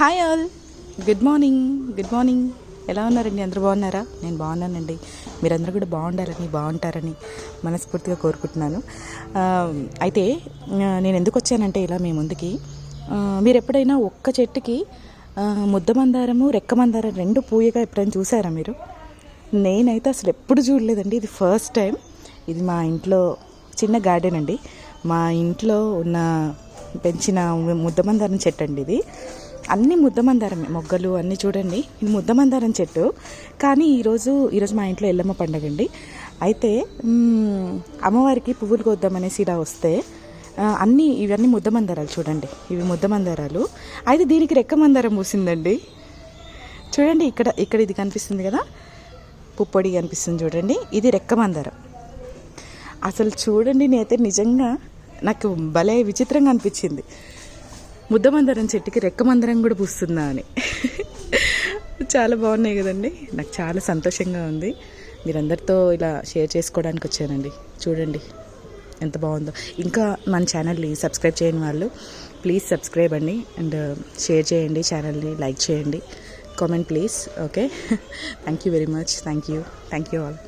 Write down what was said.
Hi all, good morning. Good morning. ఎలా ఉన్నారండి? అందరూ బాగున్నారా? నేను బాగున్నానండి. మీరందరూ కూడా బాగుంటారని మనస్ఫూర్తిగా కోరుకుంటున్నాను. అయితే నేను ఎందుకు వచ్చానంటే ఇలా మీ ముందుకి, మీరు ఎప్పుడైనా ఒక్క చెట్టుకి ముద్ద మందారము, రెక్క మందారం రెండు పూయగా ఎప్పుడైనా చూసారా మీరు? నేనైతే అసలు ఎప్పుడు చూడలేదండి. ఇది ఫస్ట్ టైం. ఇది మా ఇంట్లో చిన్న గార్డెన్ అండి. మా ఇంట్లో ఉన్న పెంచిన ముద్దమందారం చెట్టు అండి ఇది. అన్ని ముద్దమందారమే, మొగ్గలు అన్నీ చూడండి. ఇది ముద్దమందారం చెట్టు. కానీ ఈరోజు మా ఇంట్లో ఎల్లమ్మ పండుగ అండి. అయితే అమ్మవారికి పువ్వులు కోద్దామనేసి ఇలా వస్తే ఇవన్నీ ముద్దమందారాలు చూడండి. ఇవి ముద్దమందారాలు. అయితే దీనికి రెక్క మందారం పూసిందండి. చూడండి, ఇక్కడ ఇది కనిపిస్తుంది కదా, పుప్పొడి కనిపిస్తుంది చూడండి. ఇది రెక్క మందారం. అసలు చూడండి, నేనైతే నిజంగా నాకు భలే విచిత్రంగా అనిపించింది. ముద్దమందారం చెట్టుకి రెక్క మందారం కూడా పూస్తుందా అని. చాలా బాగున్నాయి కదండి. నాకు చాలా సంతోషంగా ఉంది. మీరందరితో ఇలా షేర్ చేసుకోవడానికి వచ్చానండి. చూడండి ఎంత బాగుందో. ఇంకా మన ఛానల్ని సబ్స్క్రైబ్ చేయని వాళ్ళు ప్లీజ్ సబ్స్క్రైబ్ అండి. అండ్ షేర్ చేయండి, ఛానల్ని లైక్ చేయండి, comment please. Okay, thank you very much. Thank you all.